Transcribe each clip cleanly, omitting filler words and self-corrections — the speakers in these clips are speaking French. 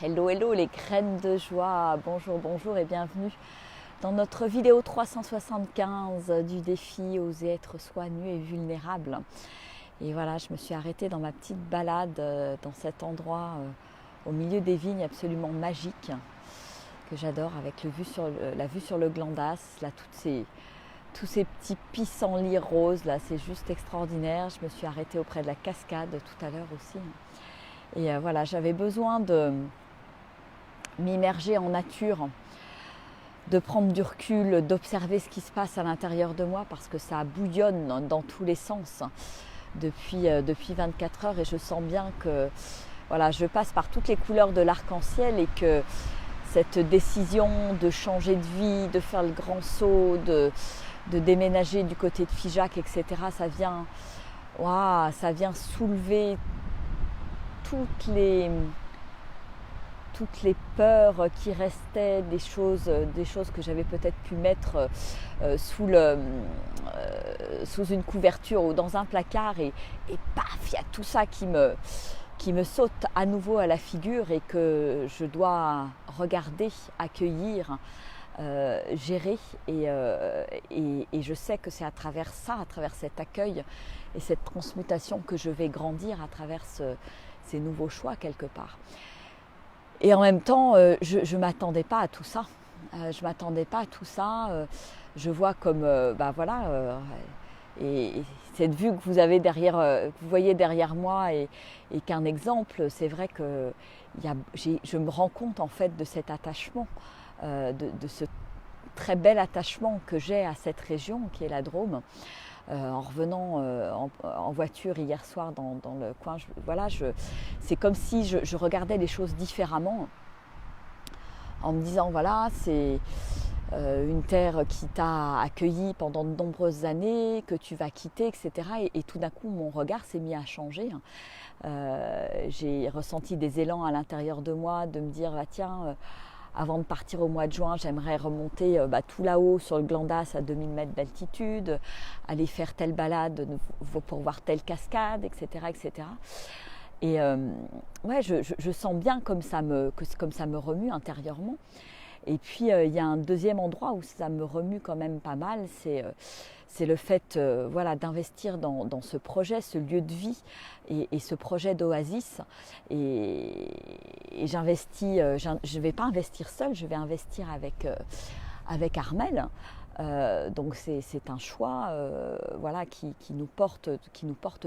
Hello, hello les graines de joie, bonjour, bonjour et bienvenue dans notre vidéo 375 du défi Oser être soi nu et vulnérable. Et voilà, je me suis arrêtée dans ma petite balade dans cet endroit au milieu des vignes absolument magique que j'adore, avec la vue sur le Glandas, là, tous ces petits pissenlits roses, là, c'est juste extraordinaire. Je me suis arrêtée auprès de la cascade tout à l'heure aussi. Et voilà, j'avais besoin de m'immerger en nature, de prendre du recul, d'observer ce qui se passe à l'intérieur de moi, parce que ça bouillonne dans tous les sens depuis 24 heures, et je sens bien que voilà, je passe par toutes les couleurs de l'arc-en-ciel, et que cette décision de changer de vie, de faire le grand saut, de déménager du côté de Figeac, etc., ça vient soulever toutes les peurs qui restaient, des choses que j'avais peut-être pu mettre sous une couverture ou dans un placard, et paf, il y a tout ça qui me saute à nouveau à la figure, et que je dois regarder, accueillir, gérer, et je sais que c'est à travers ça, à travers cet accueil et cette transmutation, que je vais grandir à travers ces nouveaux choix quelque part. Et en même temps, je ne m'attendais pas à tout ça. Je vois comme, et cette vue que vous avez derrière, que vous voyez derrière moi, et qu'un exemple, c'est vrai que je me rends compte en fait de cet attachement, de ce très bel attachement que j'ai à cette région qui est la Drôme. En revenant en voiture hier soir dans le coin, c'est comme si je regardais les choses différemment, en me disant voilà, c'est une terre qui t'a accueilli pendant de nombreuses années, que tu vas quitter, etc. Et tout d'un coup, mon regard s'est mis à changer. J'ai ressenti des élans à l'intérieur de moi, de me dire tiens, avant de partir au mois de juin, j'aimerais remonter tout là-haut sur le Glandas à 2000 mètres d'altitude, aller faire telle balade pour voir telle cascade, etc. etc. Et je sens bien comme ça me remue intérieurement. Et puis il y a un deuxième endroit où ça me remue quand même pas mal, c'est le fait d'investir dans ce projet, ce lieu de vie, et ce projet d'oasis. Et j'investis, je ne vais pas investir seule, je vais investir avec Armelle. Donc c'est un choix qui nous porte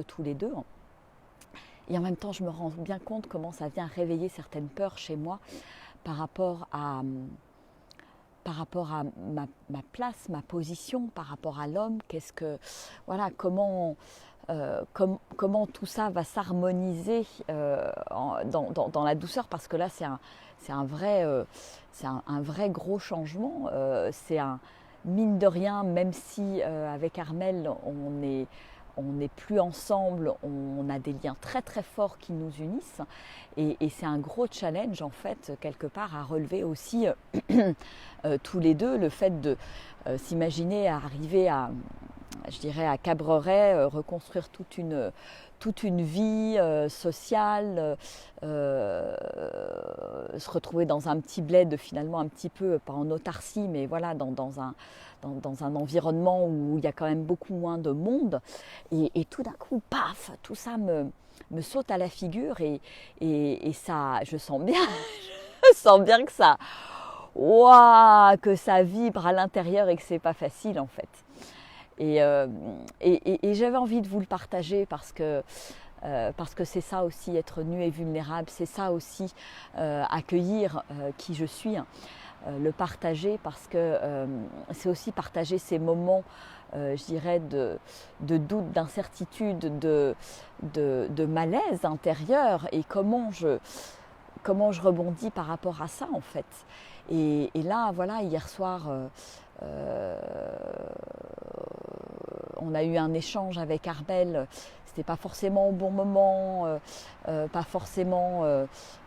tous les deux. Et en même temps, je me rends bien compte comment ça vient réveiller certaines peurs chez moi par rapport à ma place, ma position, par rapport à l'homme. Comment tout ça va s'harmoniser dans la douceur, parce que là c'est un vrai gros changement. Mine de rien, même si avec Armelle on n'est plus ensemble, on a des liens très très forts qui nous unissent, et c'est un gros challenge en fait quelque part à relever aussi tous les deux, le fait de s'imaginer arriver à Cabreret, reconstruire toute une vie sociale, se retrouver dans un petit bled, finalement un petit peu, pas en autarcie, mais voilà, dans un environnement où il y a quand même beaucoup moins de monde, et tout d'un coup, paf, tout ça me saute à la figure, et ça, je sens bien que ça, que ça vibre à l'intérieur, et que c'est pas facile en fait. Et j'avais envie de vous le partager, parce que c'est ça aussi, être nu et vulnérable, c'est ça aussi, accueillir qui je suis, le partager, parce que c'est aussi partager ces moments, je dirais, de doute, d'incertitude, de malaise intérieur, et comment je rebondis par rapport à ça en fait. Et là, voilà, hier soir, on a eu un échange avec Armelle. C'était pas forcément au bon moment, pas forcément.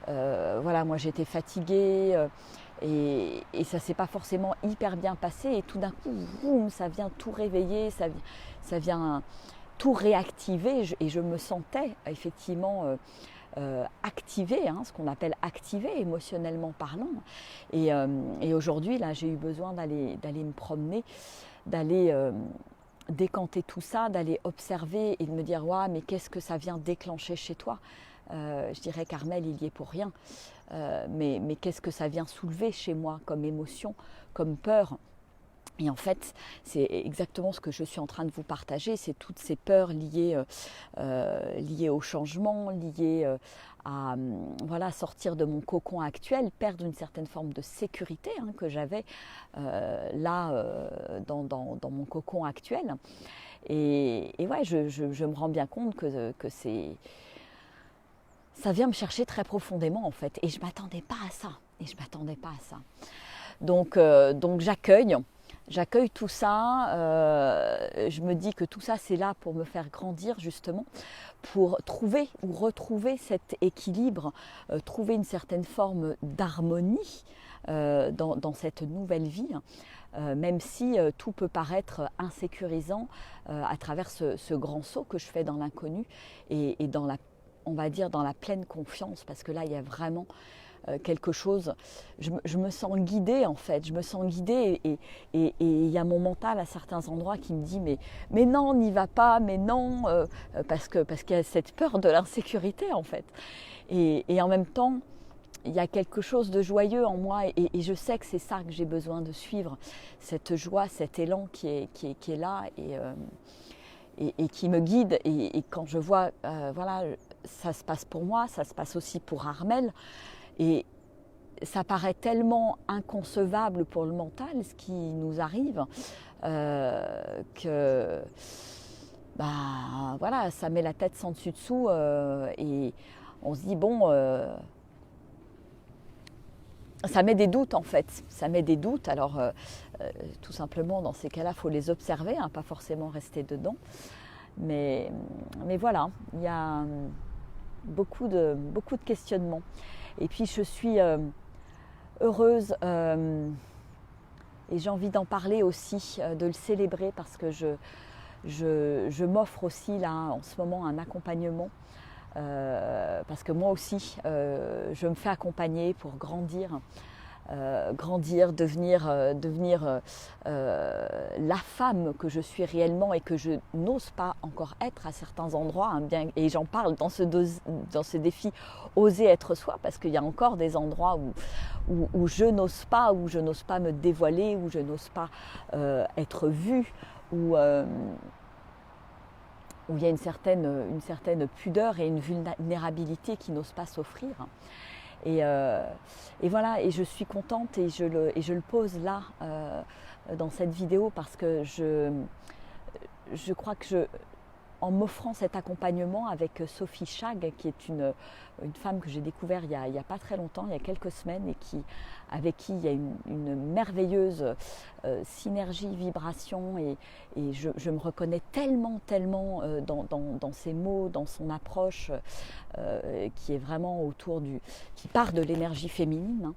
Moi j'étais fatiguée, et ça s'est pas forcément hyper bien passé. Et tout d'un coup, boum, ça vient tout réveiller, ça vient tout réactiver. Et je me sentais effectivement activer, ce qu'on appelle activer émotionnellement parlant. Et aujourd'hui, là, j'ai eu besoin d'aller me promener, d'aller décanter tout ça, d'aller observer et de me dire ouais, mais qu'est-ce que ça vient déclencher chez toi. Je dirais Carmel, il y est pour rien. Mais qu'est-ce que ça vient soulever chez moi comme émotion, comme peur. Et en fait, c'est exactement ce que je suis en train de vous partager, c'est toutes ces peurs liées au changement, liées à voilà, sortir de mon cocon actuel, perdre une certaine forme de sécurité que j'avais dans mon cocon actuel. Et ouais, je me rends bien compte que ça vient me chercher très profondément en fait. Et je ne m'attendais pas à ça. Donc j'accueille tout ça, je me dis que tout ça c'est là pour me faire grandir justement, pour trouver ou retrouver cet équilibre, trouver une certaine forme d'harmonie dans cette nouvelle vie, même si tout peut paraître insécurisant à travers ce grand saut que je fais dans l'inconnu et on va dire dans la pleine confiance, parce que là il y a vraiment quelque chose, je me sens guidée en fait, et il y a mon mental à certains endroits qui me dit mais non, n'y va pas, mais non, parce qu'il y a cette peur de l'insécurité en fait. Et en même temps, il y a quelque chose de joyeux en moi et je sais que c'est ça que j'ai besoin de suivre, cette joie, cet élan qui est là et qui me guide. Et quand je vois, voilà, ça se passe pour moi, ça se passe aussi pour Armel. Et ça paraît tellement inconcevable pour le mental, ce qui nous arrive, que voilà, ça met la tête sans dessus dessous et on se dit bon, ça met des doutes en fait, Alors tout simplement dans ces cas-là, il faut les observer, pas forcément rester dedans. Mais voilà, il y a beaucoup de questionnements. Et puis je suis heureuse et j'ai envie d'en parler aussi, de le célébrer parce que je m'offre aussi là en ce moment un accompagnement parce que moi aussi je me fais accompagner pour grandir, devenir la femme que je suis réellement et que je n'ose pas encore être à certains endroits, et j'en parle dans ce défi oser être soi, parce qu'il y a encore des endroits où je n'ose pas, me dévoiler, où je n'ose pas être vue, où il y a une certaine pudeur et une vulnérabilité qui n'ose pas s'offrir. Et voilà, et je suis contente et je le pose là dans cette vidéo parce que je crois que en m'offrant cet accompagnement avec Sophie Chag, qui est une femme que j'ai découvert il y a pas très longtemps, il y a quelques semaines, et avec qui il y a une merveilleuse synergie, vibration, et je me reconnais tellement dans ses mots, dans son approche qui est vraiment qui part de l'énergie féminine.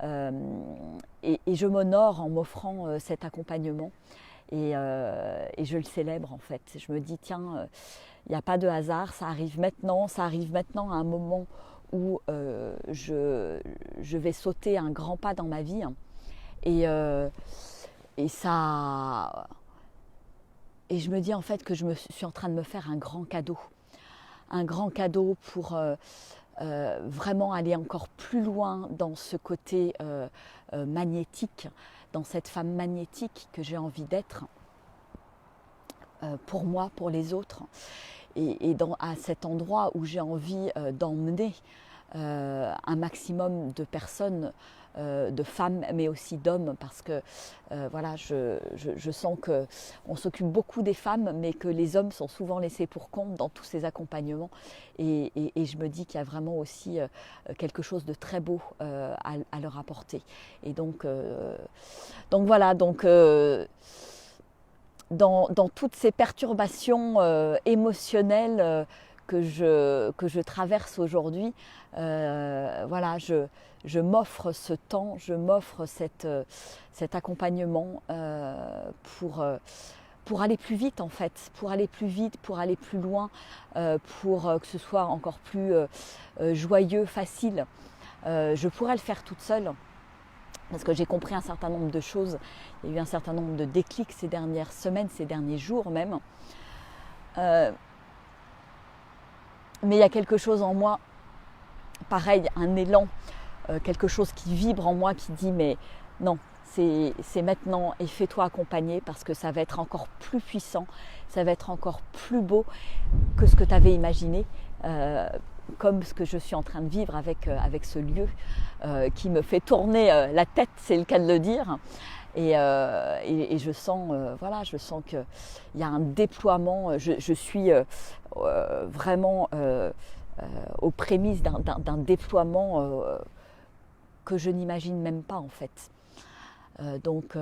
Et je m'honore en m'offrant cet accompagnement. Et je le célèbre en fait. Je me dis tiens, il n'y a pas de hasard, ça arrive maintenant à un moment où je vais sauter un grand pas dans ma vie, et je me dis en fait que je suis en train de me faire un grand cadeau pour vraiment aller encore plus loin dans ce côté magnétique, dans cette femme magnétique que j'ai envie d'être pour moi, pour les autres, et à cet endroit où j'ai envie d'emmener un maximum de personnes, de femmes mais aussi d'hommes, parce que voilà, je sens qu'on s'occupe beaucoup des femmes mais que les hommes sont souvent laissés pour compte dans tous ces accompagnements, et je me dis qu'il y a vraiment aussi quelque chose de très beau à leur apporter. Et donc voilà, dans toutes ces perturbations émotionnelles que je traverse aujourd'hui, voilà, je m'offre ce temps, je m'offre cet accompagnement pour pour aller plus vite en fait, pour aller plus vite, pour aller plus loin, pour que ce soit encore plus joyeux, facile. Je pourrais le faire toute seule parce que j'ai compris un certain nombre de choses. Il y a eu un certain nombre de déclics ces dernières semaines, ces derniers jours même. Mais il y a quelque chose en moi, pareil, un élan, quelque chose qui vibre en moi qui dit mais non, c'est maintenant et fais-toi accompagner parce que ça va être encore plus puissant, ça va être encore plus beau que ce que tu avais imaginé, comme ce que je suis en train de vivre avec ce lieu qui me fait tourner la tête, c'est le cas de le dire. Et je sens, voilà, je sens qu'il y a un déploiement, je suis vraiment aux prémices d'un déploiement que je n'imagine même pas en fait. Donc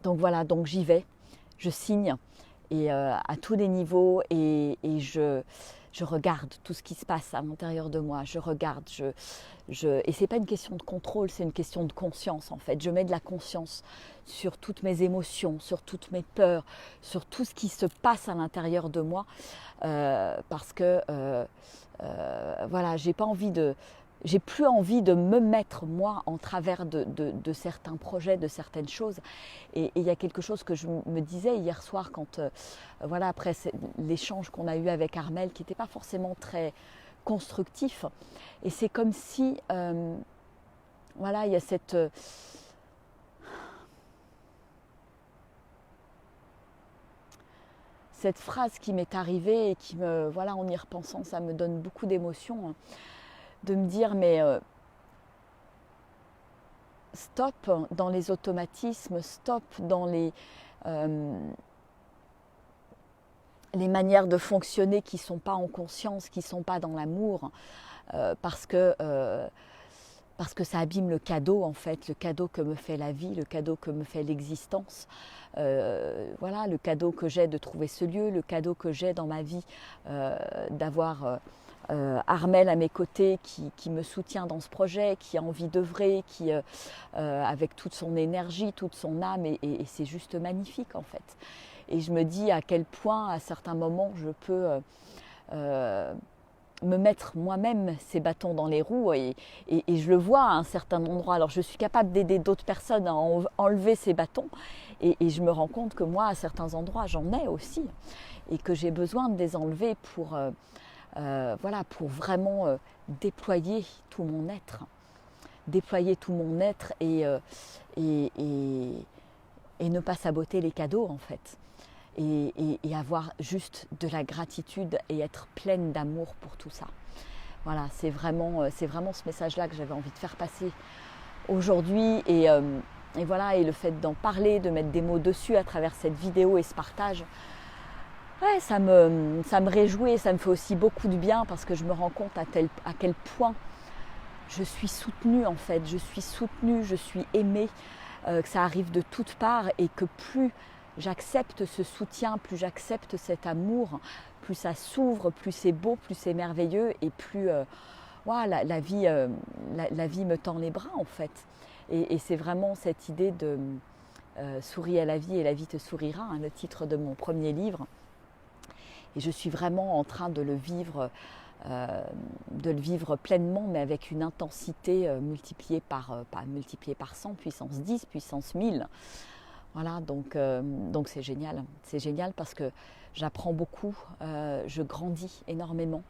voilà, donc j'y vais, je signe et à tous les niveaux et je regarde tout ce qui se passe à l'intérieur de moi, je regarde, et c'est pas une question de contrôle, c'est une question de conscience en fait. Je mets de la conscience sur toutes mes émotions, sur toutes mes peurs, sur tout ce qui se passe à l'intérieur de moi parce que voilà, j'ai plus envie de me mettre moi en travers de certains projets, de certaines choses. Et il y a quelque chose que je me disais hier soir quand, voilà, après l'échange qu'on a eu avec Armelle, qui n'était pas forcément très constructif. Et c'est comme si, voilà, il y a cette phrase qui m'est arrivée et qui me, voilà, en y repensant, ça me donne beaucoup d'émotions. De me dire mais stop dans les automatismes, stop dans les manières de fonctionner qui ne sont pas en conscience, qui ne sont pas dans l'amour, parce que ça abîme le cadeau en fait, le cadeau que me fait la vie, le cadeau que me fait l'existence. Voilà, le cadeau que j'ai de trouver ce lieu, le cadeau que j'ai dans ma vie d'avoir Armelle à mes côtés qui me soutient dans ce projet, qui a envie d'œuvrer, qui avec toute son énergie, toute son âme, et c'est juste magnifique en fait. Et je me dis à quel point à certains moments je peux me mettre moi-même ces bâtons dans les roues et je le vois à un certain endroit. Alors je suis capable d'aider d'autres personnes à enlever ces bâtons et je me rends compte que moi à certains endroits j'en ai aussi et que j'ai besoin de les enlever pour voilà, pour vraiment déployer tout mon être, et ne pas saboter les cadeaux en fait, et avoir juste de la gratitude et être pleine d'amour pour tout ça. Voilà, c'est vraiment ce message-là que j'avais envie de faire passer aujourd'hui, et voilà, et le fait d'en parler, de mettre des mots dessus à travers cette vidéo et ce partage. Ouais, ça me réjouit et ça me fait aussi beaucoup de bien parce que je me rends compte à quel point je suis soutenue en fait, je suis aimée, que ça arrive de toutes parts et que plus j'accepte ce soutien, plus j'accepte cet amour, plus ça s'ouvre, plus c'est beau, plus c'est merveilleux et plus voilà, la vie me tend les bras en fait. Et c'est vraiment cette idée de souris à la vie et la vie te sourira, hein, le titre de mon premier livre. Et je suis vraiment en train de le vivre pleinement, mais avec une intensité multipliée par 100, puissance 10, puissance 1000. Voilà, donc c'est génial. C'est génial parce que j'apprends beaucoup, je grandis énormément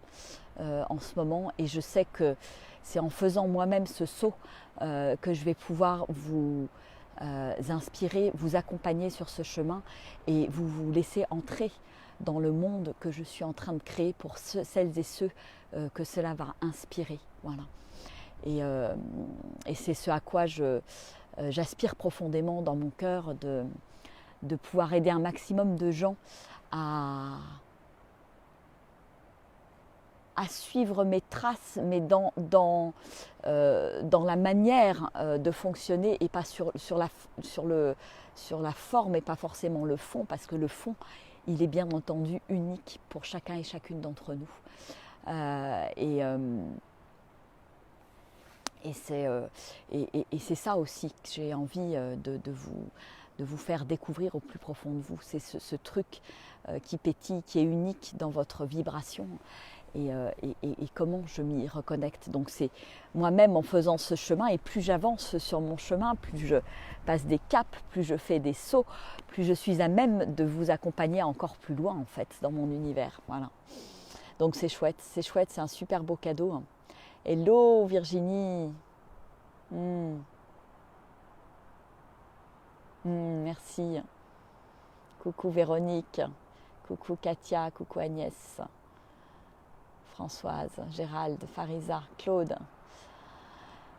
en ce moment, et je sais que c'est en faisant moi-même ce saut que je vais pouvoir vous inspirer, vous accompagner sur ce chemin et vous laisser entrer dans le monde que je suis en train de créer pour celles et ceux que cela va inspirer. Voilà. Et c'est ce à quoi j'aspire profondément dans mon cœur, de pouvoir aider un maximum de gens à suivre mes traces, mais dans la manière de fonctionner et pas sur la forme et pas forcément le fond, parce que le fond, il est bien entendu unique pour chacun et chacune d'entre nous. Et c'est ça aussi que j'ai envie de vous faire découvrir au plus profond de vous. C'est ce truc qui pétille, qui est unique dans votre vibration. Et comment je m'y reconnecte. Donc c'est moi-même en faisant ce chemin, et plus j'avance sur mon chemin, plus je passe des caps, plus je fais des sauts, plus je suis à même de vous accompagner encore plus loin en fait dans mon univers. Voilà. Donc c'est chouette, c'est un super beau cadeau. Hello Virginie. Merci. Coucou Véronique, coucou Katia, coucou Agnès, Françoise, Gérald, Farisa, Claude.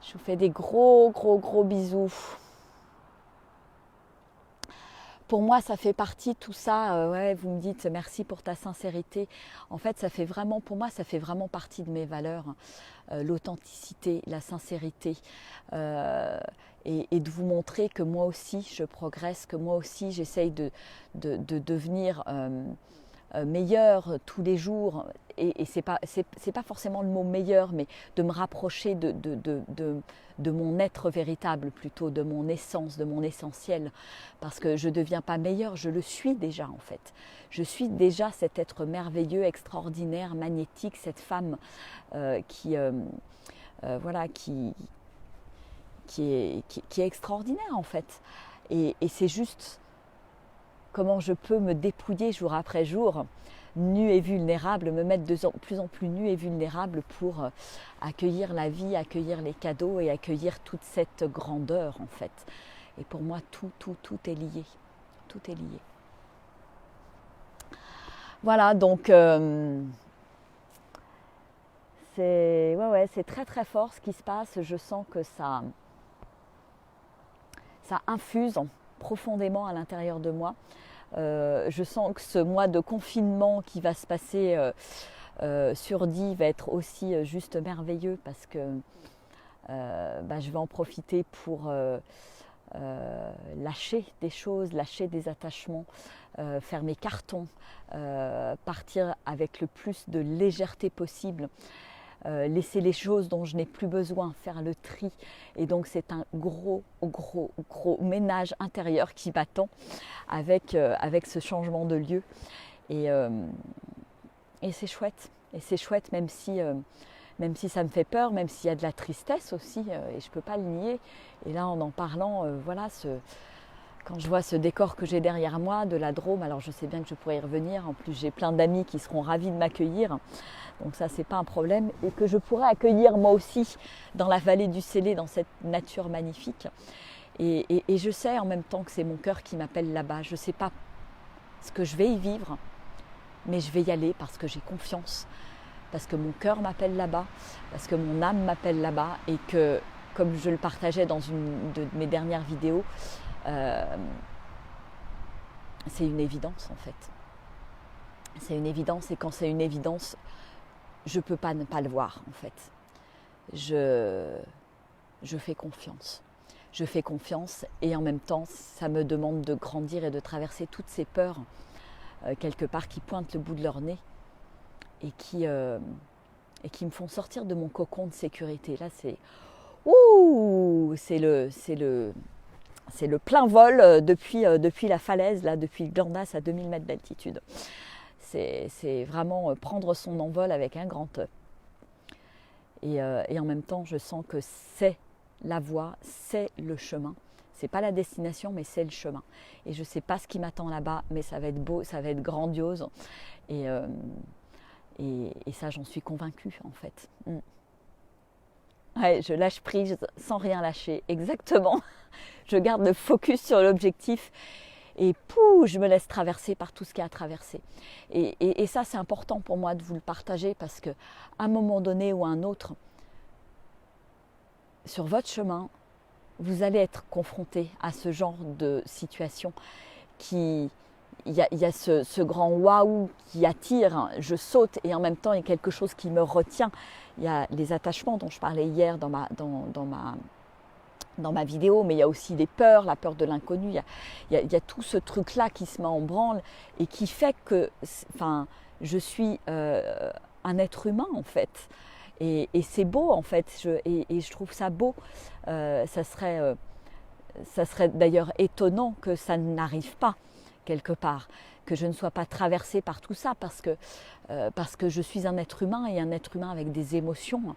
Je vous fais des gros bisous. Pour moi, ça fait partie de tout ça. Ouais, vous me dites merci pour ta sincérité. En fait, pour moi, ça fait vraiment partie de mes valeurs. L'authenticité, la sincérité. Et de vous montrer que moi aussi, je progresse, que moi aussi, j'essaye de devenir meilleur tous les jours. Et c'est pas forcément le mot meilleur, mais de me rapprocher de mon être véritable, plutôt de mon essence, de mon essentiel. Parce que je ne deviens pas meilleur, je le suis déjà en fait. Je suis déjà cet être merveilleux, extraordinaire, magnétique, cette femme qui est extraordinaire en fait. Et c'est juste comment je peux me dépouiller jour après jour, nue et vulnérable, me mettre de plus en plus nue et vulnérable pour accueillir la vie, accueillir les cadeaux et accueillir toute cette grandeur en fait. Et pour moi, tout est lié. Tout est lié. Voilà, donc c'est très fort ce qui se passe. Je sens que ça infuse profondément à l'intérieur de moi. Je sens que ce mois de confinement qui va se passer sur 10 va être aussi juste merveilleux parce que je vais en profiter pour lâcher des choses, lâcher des attachements, faire mes cartons, partir avec le plus de légèreté possible. Laisser les choses dont je n'ai plus besoin, faire le tri. Et donc c'est un gros ménage intérieur qui m'attend avec ce changement de lieu. Et c'est chouette. Et c'est chouette même si ça me fait peur, même s'il y a de la tristesse aussi, et je ne peux pas le nier. Et là en parlant, quand je vois ce décor que j'ai derrière moi, de la Drôme, alors je sais bien que je pourrais y revenir. En plus j'ai plein d'amis qui seront ravis de m'accueillir. Donc ça, c'est pas un problème. Et que je pourrais accueillir moi aussi dans la vallée du Célé, dans cette nature magnifique. Et je sais en même temps que c'est mon cœur qui m'appelle là-bas. Je ne sais pas ce que je vais y vivre, mais je vais y aller parce que j'ai confiance. Parce que mon cœur m'appelle là-bas, parce que mon âme m'appelle là-bas. Et que, comme je le partageais dans une de mes dernières vidéos, c'est une évidence en fait. C'est une évidence, et quand c'est une évidence, je ne peux pas ne pas le voir en fait. Je fais confiance. Je fais confiance, et en même temps, ça me demande de grandir et de traverser toutes ces peurs, quelque part, qui pointent le bout de leur nez et qui me font sortir de mon cocon de sécurité. Là, c'est le plein vol depuis la falaise, là, depuis le Glandas à 2000 mètres d'altitude. C'est vraiment prendre son envol avec un grand E. Et en même temps, je sens que c'est la voie, c'est le chemin. C'est pas la destination, mais c'est le chemin. Et je sais pas ce qui m'attend là-bas, mais ça va être beau, ça va être grandiose. Et ça, j'en suis convaincue, en fait. Ouais, je lâche prise sans rien lâcher, exactement. Je garde le focus sur l'objectif. Et je me laisse traverser par tout ce qu'il y a à traverser. Et ça, c'est important pour moi de vous le partager, parce qu'à un moment donné ou à un autre, sur votre chemin, vous allez être confronté à ce genre de situation il y a ce grand waouh qui attire, je saute, et en même temps il y a quelque chose qui me retient. Il y a les attachements dont je parlais hier dans ma vidéo, mais il y a aussi des peurs, la peur de l'inconnu, il y a tout ce truc-là qui se met en branle et qui fait que je suis un être humain en fait. Et c'est beau en fait, et je trouve ça beau. Ça serait ça serait d'ailleurs étonnant que ça n'arrive pas quelque part, que je ne sois pas traversée par tout ça, parce que je suis un être humain et un être humain avec des émotions.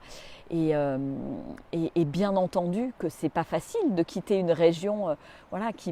Et bien entendu que c'est pas facile de quitter une région voilà, qui m'a